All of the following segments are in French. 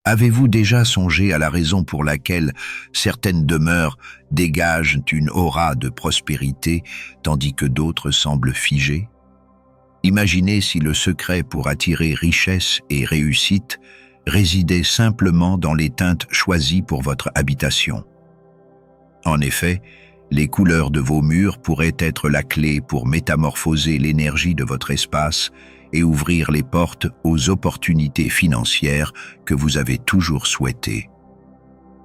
Avez-vous déjà songé à la raison pour laquelle certaines demeures dégagent une aura de prospérité tandis que d'autres semblent figées? Imaginez si le secret pour attirer richesse et réussite résidait simplement dans les teintes choisies pour votre habitation. En effet, les couleurs de vos murs pourraient être la clé pour métamorphoser l'énergie de votre espace et ouvrir les portes aux opportunités financières que vous avez toujours souhaitées.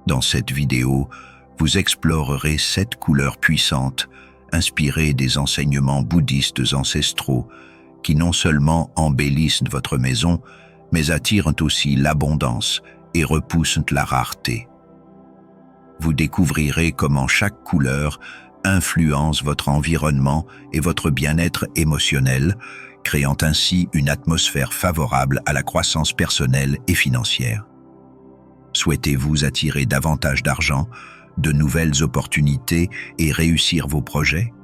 Dans cette vidéo, vous explorerez 7 couleurs puissantes, inspirées des enseignements bouddhistes ancestraux, qui non seulement embellissent votre maison, mais attirent aussi l'abondance et repoussent la rareté. Vous découvrirez comment chaque couleur influence votre environnement et votre bien-être émotionnel, créant ainsi une atmosphère favorable à la croissance personnelle et financière. Souhaitez-vous attirer davantage d'argent, de nouvelles opportunités et réussir vos projets?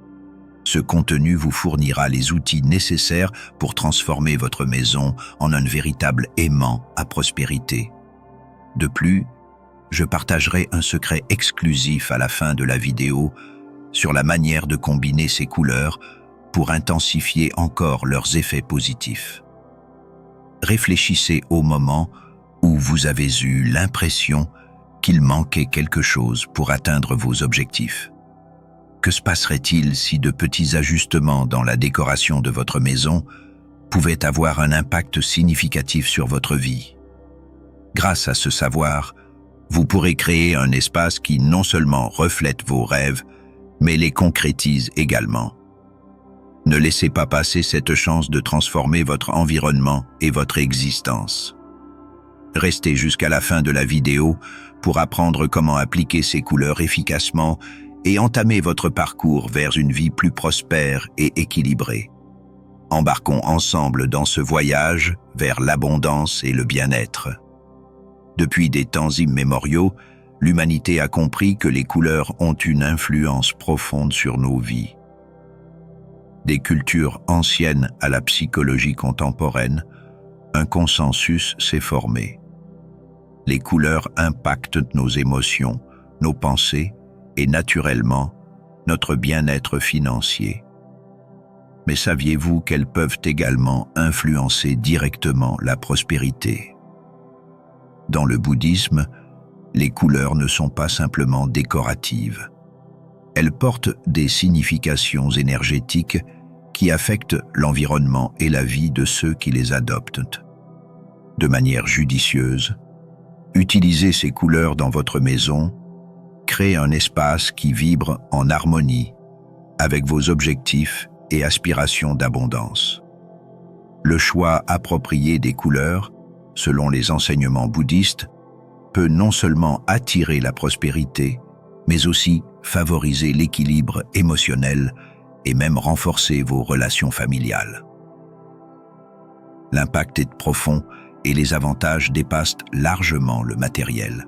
Ce contenu vous fournira les outils nécessaires pour transformer votre maison en un véritable aimant à prospérité. De plus, je partagerai un secret exclusif à la fin de la vidéo sur la manière de combiner ces couleurs pour intensifier encore leurs effets positifs. Réfléchissez au moment où vous avez eu l'impression qu'il manquait quelque chose pour atteindre vos objectifs. Que se passerait-il si de petits ajustements dans la décoration de votre maison pouvaient avoir un impact significatif sur votre vie? Grâce à ce savoir, vous pourrez créer un espace qui non seulement reflète vos rêves, mais les concrétise également. Ne laissez pas passer cette chance de transformer votre environnement et votre existence. Restez jusqu'à la fin de la vidéo pour apprendre comment appliquer ces couleurs efficacement et entamer votre parcours vers une vie plus prospère et équilibrée. Embarquons ensemble dans ce voyage vers l'abondance et le bien-être. Depuis des temps immémoriaux, l'humanité a compris que les couleurs ont une influence profonde sur nos vies. Des cultures anciennes à la psychologie contemporaine, un consensus s'est formé. Les couleurs impactent nos émotions, nos pensées et naturellement notre bien-être financier. Mais saviez-vous qu'elles peuvent également influencer directement la prospérité? Dans le bouddhisme, les couleurs ne sont pas simplement décoratives. Elles portent des significations énergétiques qui affectent l'environnement et la vie de ceux qui les adoptent. De manière judicieuse, utilisez ces couleurs dans votre maison, créez un espace qui vibre en harmonie avec vos objectifs et aspirations d'abondance. Le choix approprié des couleurs, selon les enseignements bouddhistes, peut non seulement attirer la prospérité, mais aussi favoriser l'équilibre émotionnel et même renforcer vos relations familiales. L'impact est profond et les avantages dépassent largement le matériel.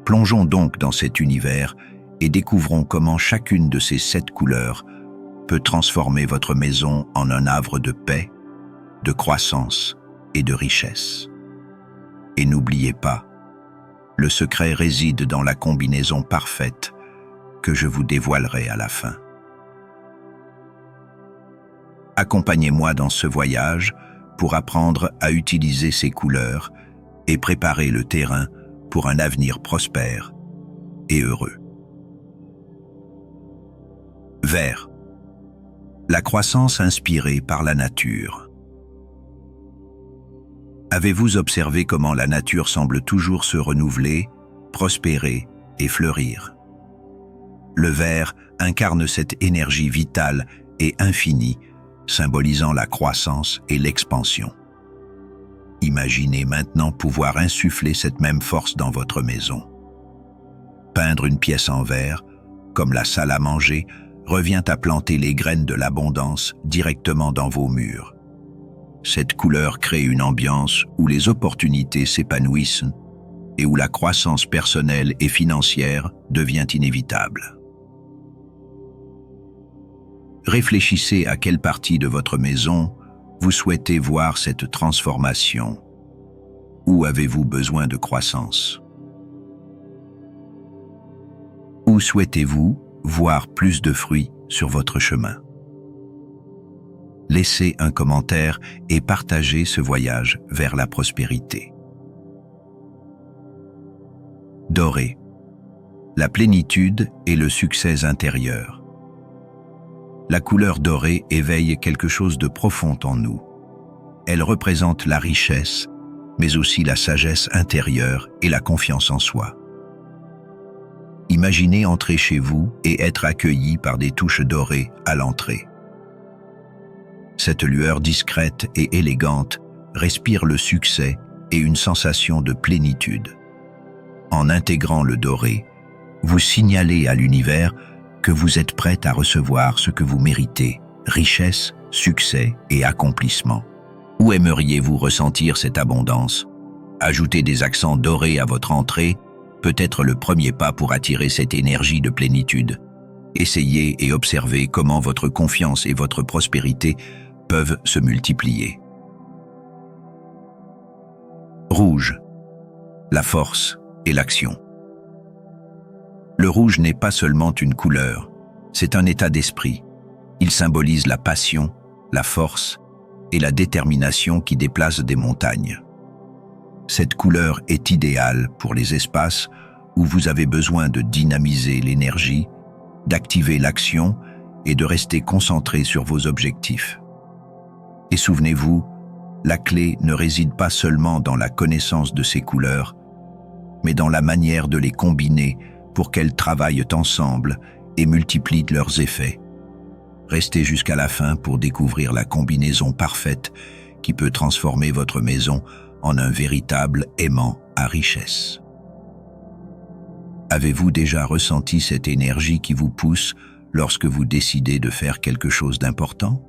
Plongeons donc dans cet univers et découvrons comment chacune de ces 7 couleurs peut transformer votre maison en un havre de paix, de croissance et de richesse. Et n'oubliez pas, le secret réside dans la combinaison parfaite que je vous dévoilerai à la fin. Accompagnez-moi dans ce voyage pour apprendre à utiliser ces couleurs et préparer le terrain pour un avenir prospère et heureux. Vert. La croissance inspirée par la nature. Avez-vous observé comment la nature semble toujours se renouveler, prospérer et fleurir? Le vert incarne cette énergie vitale et infinie, symbolisant la croissance et l'expansion. Imaginez maintenant pouvoir insuffler cette même force dans votre maison. Peindre une pièce en vert, comme la salle à manger, revient à planter les graines de l'abondance directement dans vos murs. Cette couleur crée une ambiance où les opportunités s'épanouissent et où la croissance personnelle et financière devient inévitable. Réfléchissez à quelle partie de votre maison vous souhaitez voir cette transformation. Où avez-vous besoin de croissance? Où souhaitez-vous voir plus de fruits sur votre chemin? Laissez un commentaire et partagez ce voyage vers la prospérité. Doré. La plénitude et le succès intérieur. La couleur dorée éveille quelque chose de profond en nous. Elle représente la richesse, mais aussi la sagesse intérieure et la confiance en soi. Imaginez entrer chez vous et être accueilli par des touches dorées à l'entrée. Cette lueur discrète et élégante respire le succès et une sensation de plénitude. En intégrant le doré, vous signalez à l'univers que vous êtes prête à recevoir ce que vous méritez, richesse, succès et accomplissement. Où aimeriez-vous ressentir cette abondance? Ajouter des accents dorés à votre entrée peut être le premier pas pour attirer cette énergie de plénitude. Essayez et observez comment votre confiance et votre prospérité peuvent se multiplier. Rouge. La force et l'action. Le rouge n'est pas seulement une couleur, c'est un état d'esprit. Il symbolise la passion, la force et la détermination qui déplacent des montagnes. Cette couleur est idéale pour les espaces où vous avez besoin de dynamiser l'énergie, d'activer l'action et de rester concentré sur vos objectifs. Et souvenez-vous, la clé ne réside pas seulement dans la connaissance de ces couleurs, mais dans la manière de les combiner pour qu'elles travaillent ensemble et multiplient leurs effets. Restez jusqu'à la fin pour découvrir la combinaison parfaite qui peut transformer votre maison en un véritable aimant à richesse. Avez-vous déjà ressenti cette énergie qui vous pousse lorsque vous décidez de faire quelque chose d'important?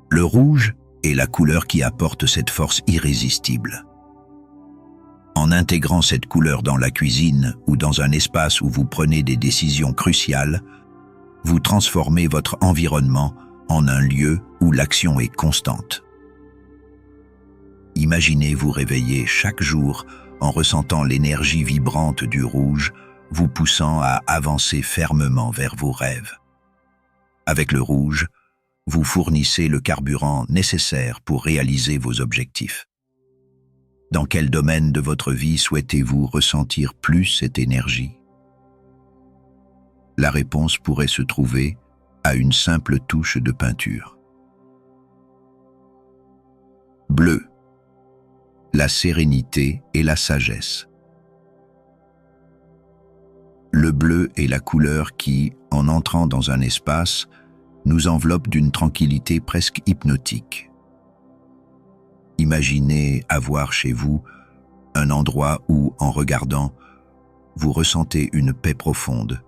Le rouge est la couleur qui apporte cette force irrésistible. En intégrant cette couleur dans la cuisine ou dans un espace où vous prenez des décisions cruciales, vous transformez votre environnement en un lieu où l'action est constante. Imaginez vous réveiller chaque jour en ressentant l'énergie vibrante du rouge, vous poussant à avancer fermement vers vos rêves. Avec le rouge, vous fournissez le carburant nécessaire pour réaliser vos objectifs. Dans quel domaine de votre vie souhaitez-vous ressentir plus cette énergie? La réponse pourrait se trouver à une simple touche de peinture. Bleu. La sérénité et la sagesse. Le bleu est la couleur qui, en entrant dans un espace, nous enveloppe d'une tranquillité presque hypnotique. Imaginez avoir chez vous un endroit où, en regardant, vous ressentez une paix profonde,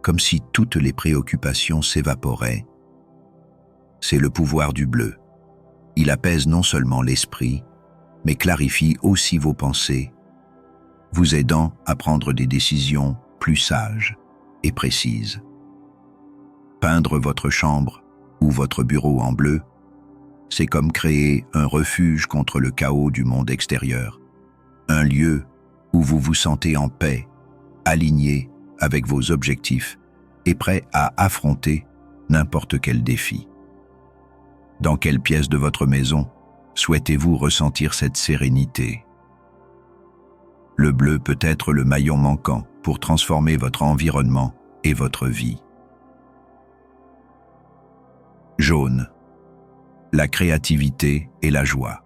comme si toutes les préoccupations s'évaporaient. C'est le pouvoir du bleu. Il apaise non seulement l'esprit, mais clarifie aussi vos pensées, vous aidant à prendre des décisions plus sages et précises. Peindre votre chambre ou votre bureau en bleu, c'est comme créer un refuge contre le chaos du monde extérieur, un lieu où vous vous sentez en paix, aligné avec vos objectifs et prêt à affronter n'importe quel défi. Dans quelle pièce de votre maison souhaitez-vous ressentir cette sérénité? Le bleu peut être le maillon manquant pour transformer votre environnement et votre vie. Jaune. La créativité et la joie.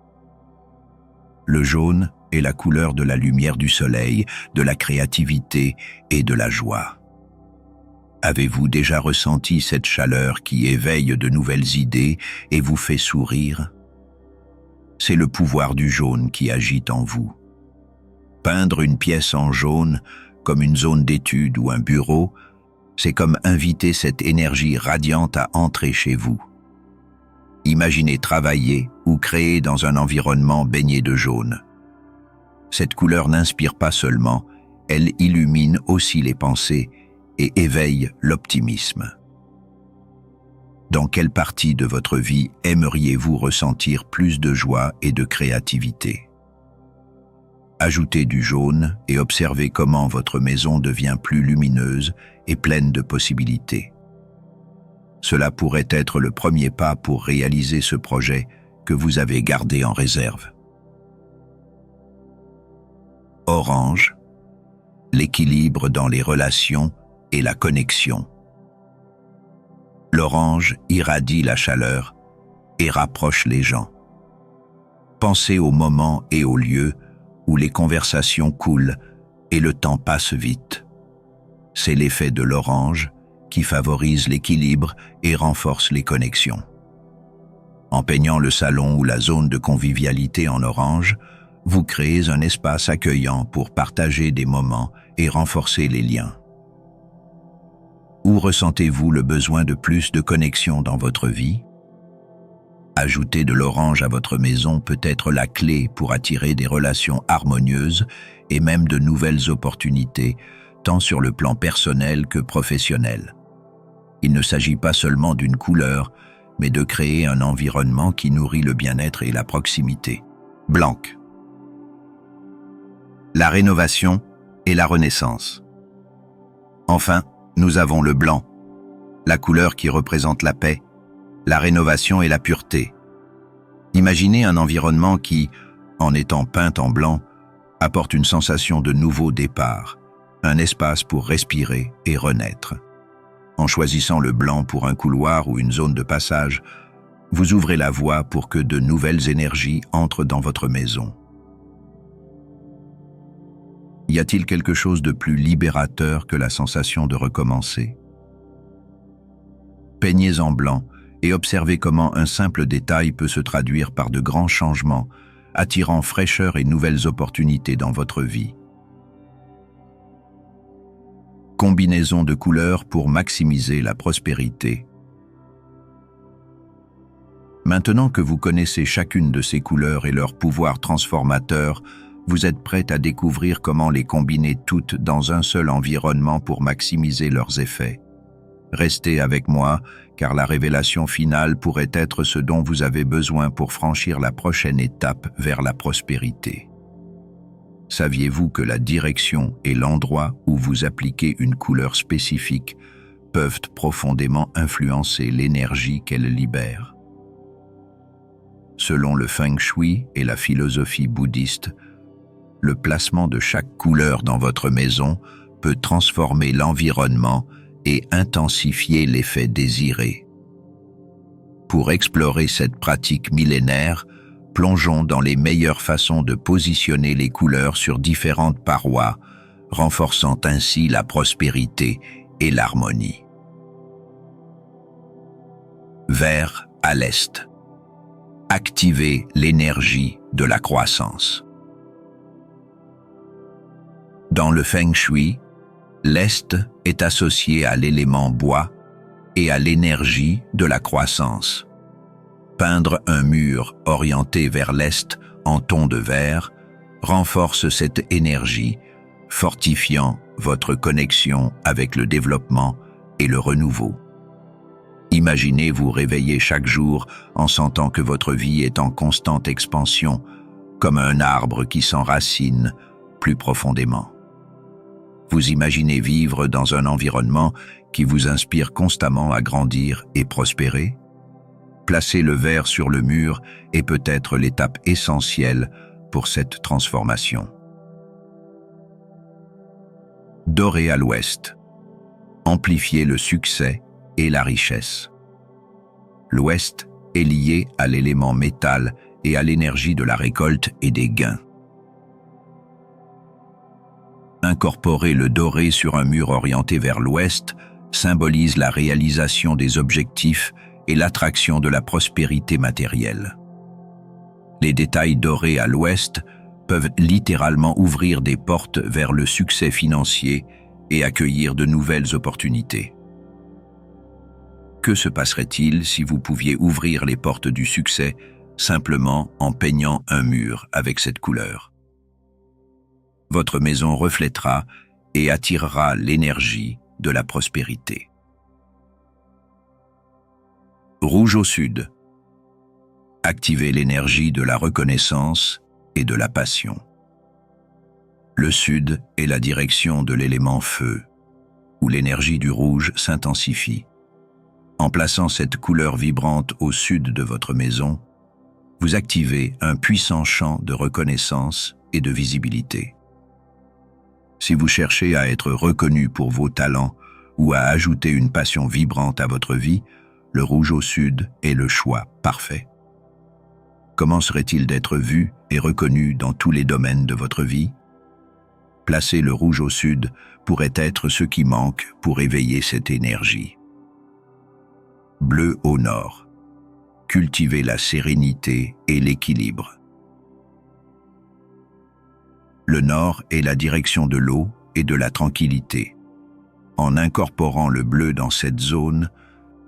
Le jaune est la couleur de la lumière du soleil, de la créativité et de la joie. Avez-vous déjà ressenti cette chaleur qui éveille de nouvelles idées et vous fait sourire? C'est le pouvoir du jaune qui agite en vous. Peindre une pièce en jaune, comme une zone d'étude ou un bureau, c'est comme inviter cette énergie radiante à entrer chez vous. Imaginez travailler ou créer dans un environnement baigné de jaune. Cette couleur n'inspire pas seulement, elle illumine aussi les pensées et éveille l'optimisme. Dans quelle partie de votre vie aimeriez-vous ressentir plus de joie et de créativité? Ajoutez du jaune et observez comment votre maison devient plus lumineuse et pleine de possibilités. Cela pourrait être le premier pas pour réaliser ce projet que vous avez gardé en réserve. Orange, l'équilibre dans les relations et la connexion. L'orange irradie la chaleur et rapproche les gens. Pensez aux moments et aux lieux où les conversations coulent et le temps passe vite. C'est l'effet de l'orange qui favorise l'équilibre et renforce les connexions. En peignant le salon ou la zone de convivialité en orange, vous créez un espace accueillant pour partager des moments et renforcer les liens. Où ressentez-vous le besoin de plus de connexion dans votre vie? Ajouter de l'orange à votre maison peut être la clé pour attirer des relations harmonieuses et même de nouvelles opportunités, tant sur le plan personnel que professionnel. Il ne s'agit pas seulement d'une couleur, mais de créer un environnement qui nourrit le bien-être et la proximité. Blanc. La rénovation et la renaissance. Enfin, nous avons le blanc, la couleur qui représente la paix, la rénovation et la pureté. Imaginez un environnement qui, en étant peint en blanc, apporte une sensation de nouveau départ, un espace pour respirer et renaître. En choisissant le blanc pour un couloir ou une zone de passage, vous ouvrez la voie pour que de nouvelles énergies entrent dans votre maison. Y a-t-il quelque chose de plus libérateur que la sensation de recommencer? Peignez en blanc et observez comment un simple détail peut se traduire par de grands changements, attirant fraîcheur et nouvelles opportunités dans votre vie. Combinaison de couleurs pour maximiser la prospérité. Maintenant que vous connaissez chacune de ces couleurs et leur pouvoir transformateur, vous êtes prêt à découvrir comment les combiner toutes dans un seul environnement pour maximiser leurs effets. Restez avec moi, car la révélation finale pourrait être ce dont vous avez besoin pour franchir la prochaine étape vers la prospérité. Saviez-vous que la direction et l'endroit où vous appliquez une couleur spécifique peuvent profondément influencer l'énergie qu'elle libère? Selon le Feng Shui et la philosophie bouddhiste, le placement de chaque couleur dans votre maison peut transformer l'environnement et intensifier l'effet désiré. Pour explorer cette pratique millénaire, plongeons dans les meilleures façons de positionner les couleurs sur différentes parois, renforçant ainsi la prospérité et l'harmonie. Vert à l'est. Activez l'énergie de la croissance. Dans le Feng Shui, l'Est est associé à l'élément bois et à l'énergie de la croissance. Peindre un mur orienté vers l'Est en ton de vert renforce cette énergie, fortifiant votre connexion avec le développement et le renouveau. Imaginez vous réveiller chaque jour en sentant que votre vie est en constante expansion, comme un arbre qui s'enracine plus profondément. Vous imaginez vivre dans un environnement qui vous inspire constamment à grandir et prospérer? Placer le vert sur le mur est peut-être l'étape essentielle pour cette transformation. Doré à l'ouest. Amplifier le succès et la richesse. L'ouest est lié à l'élément métal et à l'énergie de la récolte et des gains. Incorporer le doré sur un mur orienté vers l'ouest symbolise la réalisation des objectifs et l'attraction de la prospérité matérielle. Les détails dorés à l'ouest peuvent littéralement ouvrir des portes vers le succès financier et accueillir de nouvelles opportunités. Que se passerait-il si vous pouviez ouvrir les portes du succès simplement en peignant un mur avec cette couleur? Votre maison reflètera et attirera l'énergie de la prospérité. Rouge au sud. Activez l'énergie de la reconnaissance et de la passion. Le sud est la direction de l'élément feu, où l'énergie du rouge s'intensifie. En plaçant cette couleur vibrante au sud de votre maison, vous activez un puissant champ de reconnaissance et de visibilité. Si vous cherchez à être reconnu pour vos talents ou à ajouter une passion vibrante à votre vie, le rouge au sud est le choix parfait. Comment serait-il d'être vu et reconnu dans tous les domaines de votre vie? Placer le rouge au sud pourrait être ce qui manque pour éveiller cette énergie. Bleu au nord. Cultivez la sérénité et l'équilibre. Le nord est la direction de l'eau et de la tranquillité. En incorporant le bleu dans cette zone,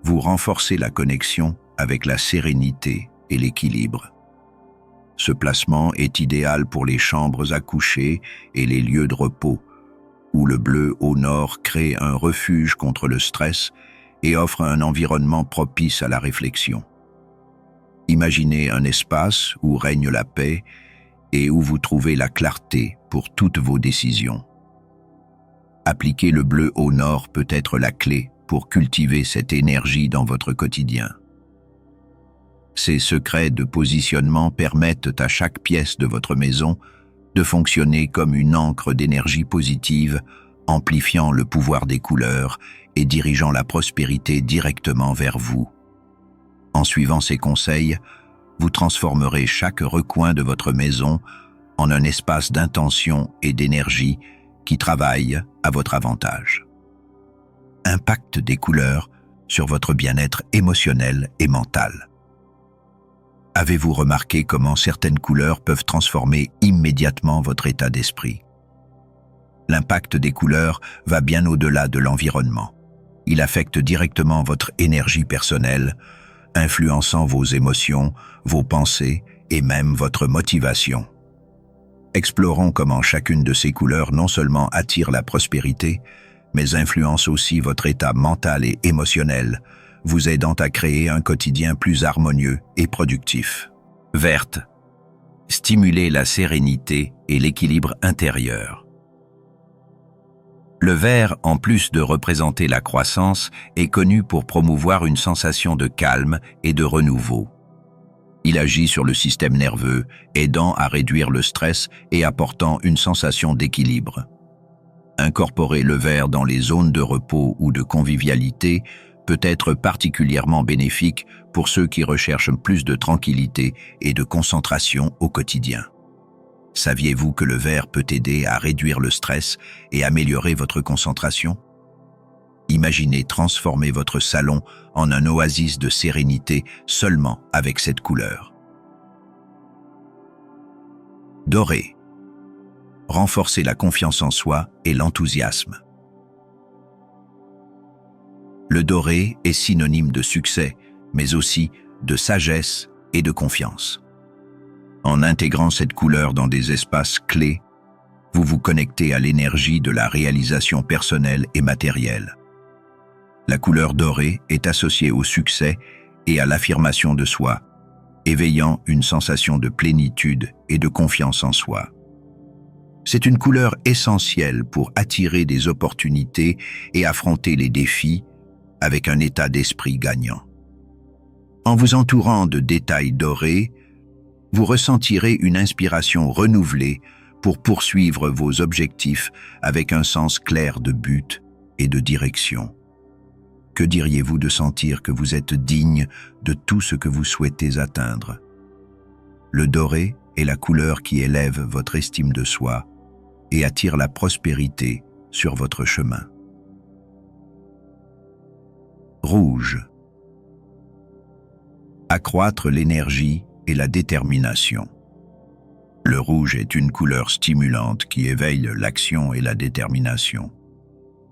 vous renforcez la connexion avec la sérénité et l'équilibre. Ce placement est idéal pour les chambres à coucher et les lieux de repos, où le bleu au nord crée un refuge contre le stress et offre un environnement propice à la réflexion. Imaginez un espace où règne la paix et où vous trouvez la clarté pour toutes vos décisions. Appliquer le bleu au nord peut être la clé pour cultiver cette énergie dans votre quotidien. Ces secrets de positionnement permettent à chaque pièce de votre maison de fonctionner comme une ancre d'énergie positive, amplifiant le pouvoir des couleurs et dirigeant la prospérité directement vers vous. En suivant ces conseils, vous transformerez chaque recoin de votre maison en un espace d'intention et d'énergie qui travaille à votre avantage. Impact des couleurs sur votre bien-être émotionnel et mental. Avez-vous remarqué comment certaines couleurs peuvent transformer immédiatement votre état d'esprit? L'impact des couleurs va bien au-delà de l'environnement. Il affecte directement votre énergie personnelle, influençant vos émotions, vos pensées et même votre motivation. Explorons comment chacune de ces couleurs non seulement attire la prospérité, mais influence aussi votre état mental et émotionnel, vous aidant à créer un quotidien plus harmonieux et productif. Verte. Stimuler la sérénité et l'équilibre intérieur. Le vert, en plus de représenter la croissance, est connu pour promouvoir une sensation de calme et de renouveau. Il agit sur le système nerveux, aidant à réduire le stress et apportant une sensation d'équilibre. Incorporer le vert dans les zones de repos ou de convivialité peut être particulièrement bénéfique pour ceux qui recherchent plus de tranquillité et de concentration au quotidien. Saviez-vous que le vert peut aider à réduire le stress et améliorer votre concentration? Imaginez transformer votre salon en un oasis de sérénité seulement avec cette couleur. Doré. Renforcer la confiance en soi et l'enthousiasme. Le doré est synonyme de succès, mais aussi de sagesse et de confiance. En intégrant cette couleur dans des espaces clés, vous vous connectez à l'énergie de la réalisation personnelle et matérielle. La couleur dorée est associée au succès et à l'affirmation de soi, éveillant une sensation de plénitude et de confiance en soi. C'est une couleur essentielle pour attirer des opportunités et affronter les défis avec un état d'esprit gagnant. En vous entourant de détails dorés, vous ressentirez une inspiration renouvelée pour poursuivre vos objectifs avec un sens clair de but et de direction. Que diriez-vous de sentir que vous êtes digne de tout ce que vous souhaitez atteindre? Le doré est la couleur qui élève votre estime de soi et attire la prospérité sur votre chemin. Rouge. Accroître l'énergie et la détermination. Le rouge est une couleur stimulante qui éveille l'action et la détermination.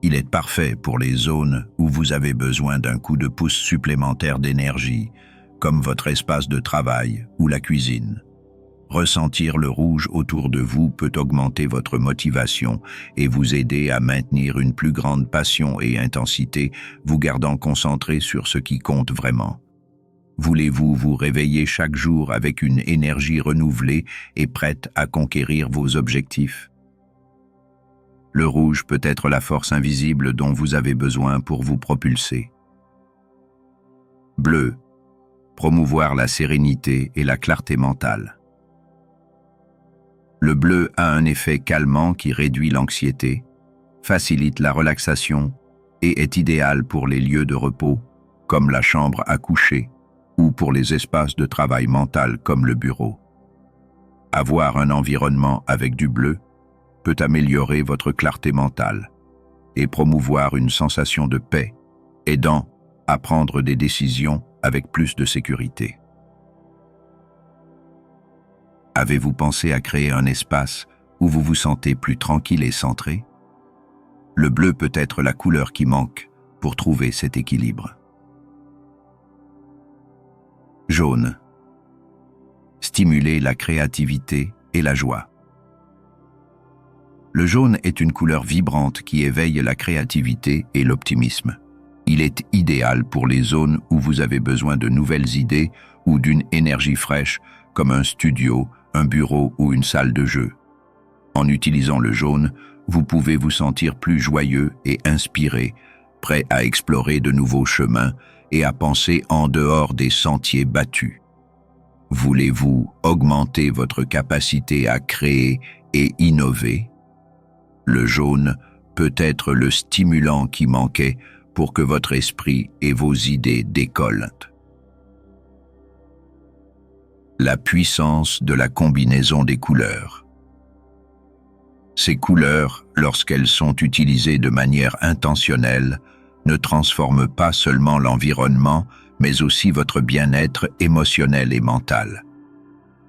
Il est parfait pour les zones où vous avez besoin d'un coup de pouce supplémentaire d'énergie, comme votre espace de travail ou la cuisine. Ressentir le rouge autour de vous peut augmenter votre motivation et vous aider à maintenir une plus grande passion et intensité, vous gardant concentré sur ce qui compte vraiment. Voulez-vous vous réveiller chaque jour avec une énergie renouvelée et prête à conquérir vos objectifs? Le rouge peut être la force invisible dont vous avez besoin pour vous propulser. Bleu, promouvoir la sérénité et la clarté mentale. Le bleu a un effet calmant qui réduit l'anxiété, facilite la relaxation et est idéal pour les lieux de repos, comme la chambre à coucher, ou pour les espaces de travail mental comme le bureau. Avoir un environnement avec du bleu peut améliorer votre clarté mentale et promouvoir une sensation de paix, aidant à prendre des décisions avec plus de sécurité. Avez-vous pensé à créer un espace où vous vous sentez plus tranquille et centré? Le bleu peut être la couleur qui manque pour trouver cet équilibre. Jaune. Stimuler la créativité et la joie. Le jaune est une couleur vibrante qui éveille la créativité et l'optimisme. Il est idéal pour les zones où vous avez besoin de nouvelles idées ou d'une énergie fraîche, comme un studio, un bureau ou une salle de jeu. En utilisant le jaune, vous pouvez vous sentir plus joyeux et inspiré, prêt à explorer de nouveaux chemins et à penser en dehors des sentiers battus. Voulez-vous augmenter votre capacité à créer et innover? Le jaune peut être le stimulant qui manquait pour que votre esprit et vos idées décollent. La puissance de la combinaison des couleurs. Ces couleurs, lorsqu'elles sont utilisées de manière intentionnelle, ne transforment pas seulement l'environnement, mais aussi votre bien-être émotionnel et mental.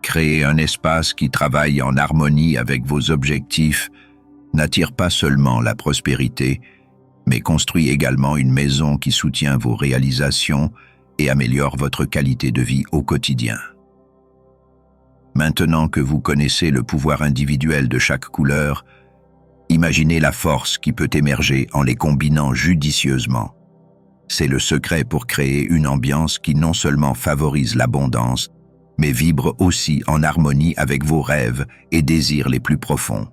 Créer un espace qui travaille en harmonie avec vos objectifs n'attire pas seulement la prospérité, mais construit également une maison qui soutient vos réalisations et améliore votre qualité de vie au quotidien. Maintenant que vous connaissez le pouvoir individuel de chaque couleur, imaginez la force qui peut émerger en les combinant judicieusement. C'est le secret pour créer une ambiance qui non seulement favorise l'abondance, mais vibre aussi en harmonie avec vos rêves et désirs les plus profonds.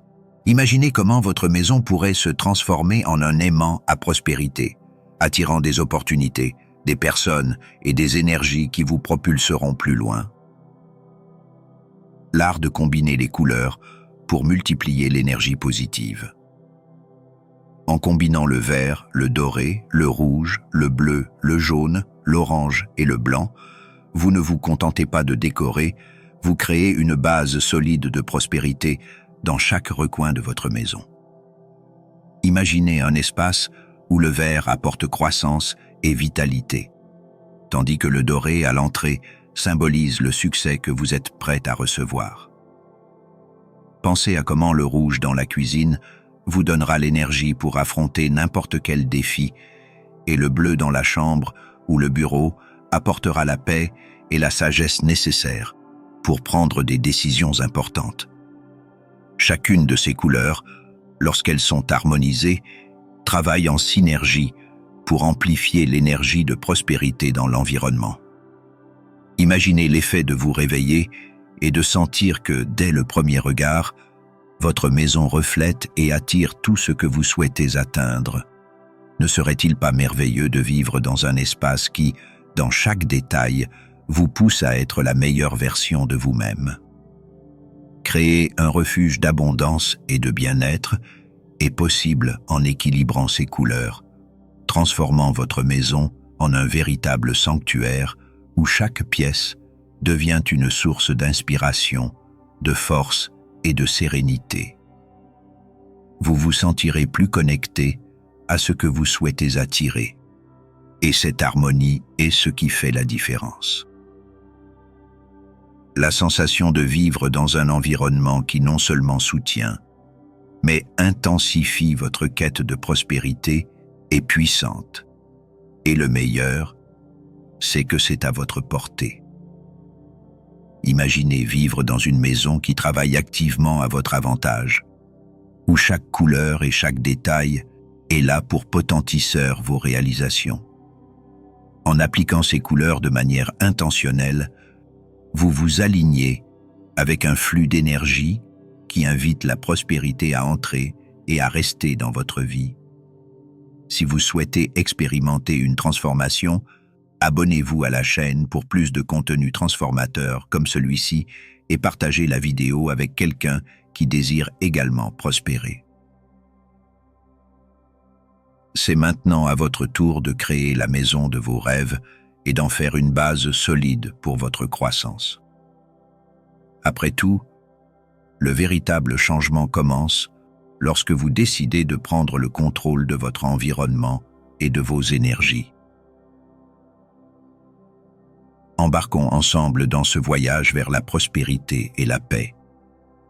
Imaginez comment votre maison pourrait se transformer en un aimant à prospérité, attirant des opportunités, des personnes et des énergies qui vous propulseront plus loin. L'art de combiner les couleurs pour multiplier l'énergie positive. En combinant le vert, le doré, le rouge, le bleu, le jaune, l'orange et le blanc, vous ne vous contentez pas de décorer, vous créez une base solide de prospérité dans chaque recoin de votre maison. Imaginez un espace où le vert apporte croissance et vitalité, tandis que le doré à l'entrée symbolise le succès que vous êtes prêt à recevoir. Pensez à comment le rouge dans la cuisine vous donnera l'énergie pour affronter n'importe quel défi, et le bleu dans la chambre ou le bureau apportera la paix et la sagesse nécessaires pour prendre des décisions importantes. Chacune de ces couleurs, lorsqu'elles sont harmonisées, travaille en synergie pour amplifier l'énergie de prospérité dans l'environnement. Imaginez l'effet de vous réveiller et de sentir que, dès le premier regard, votre maison reflète et attire tout ce que vous souhaitez atteindre. Ne serait-il pas merveilleux de vivre dans un espace qui, dans chaque détail, vous pousse à être la meilleure version de vous-même? Créer un refuge d'abondance et de bien-être est possible en équilibrant ces couleurs, transformant votre maison en un véritable sanctuaire où chaque pièce devient une source d'inspiration, de force et de sérénité. Vous vous sentirez plus connecté à ce que vous souhaitez attirer, et cette harmonie est ce qui fait la différence. La sensation de vivre dans un environnement qui non seulement soutient, mais intensifie votre quête de prospérité est puissante. Et le meilleur, c'est que c'est à votre portée. Imaginez vivre dans une maison qui travaille activement à votre avantage, où chaque couleur et chaque détail est là pour potentisseur vos réalisations. En appliquant ces couleurs de manière intentionnelle, vous vous alignez avec un flux d'énergie qui invite la prospérité à entrer et à rester dans votre vie. Si vous souhaitez expérimenter une transformation, abonnez-vous à la chaîne pour plus de contenu transformateur comme celui-ci et partagez la vidéo avec quelqu'un qui désire également prospérer. C'est maintenant à votre tour de créer la maison de vos rêves et d'en faire une base solide pour votre croissance. Après tout, le véritable changement commence lorsque vous décidez de prendre le contrôle de votre environnement et de vos énergies. Embarquons ensemble dans ce voyage vers la prospérité et la paix.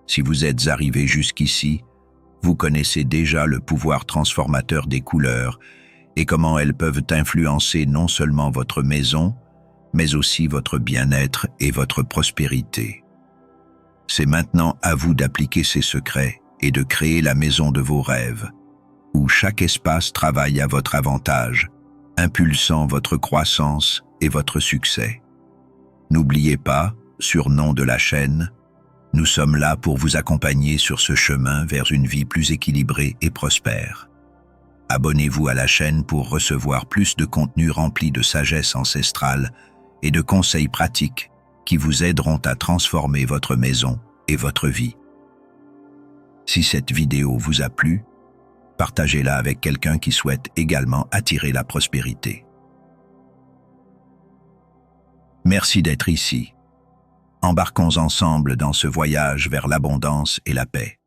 Si vous êtes arrivé jusqu'ici, vous connaissez déjà le pouvoir transformateur des couleurs et comment elles peuvent influencer non seulement votre maison, mais aussi votre bien-être et votre prospérité. C'est maintenant à vous d'appliquer ces secrets et de créer la maison de vos rêves, où chaque espace travaille à votre avantage, impulsant votre croissance et votre succès. N'oubliez pas, surnom de la chaîne, nous sommes là pour vous accompagner sur ce chemin vers une vie plus équilibrée et prospère. Abonnez-vous à la chaîne pour recevoir plus de contenu rempli de sagesse ancestrale et de conseils pratiques qui vous aideront à transformer votre maison et votre vie. Si cette vidéo vous a plu, partagez-la avec quelqu'un qui souhaite également attirer la prospérité. Merci d'être ici. Embarquons ensemble dans ce voyage vers l'abondance et la paix.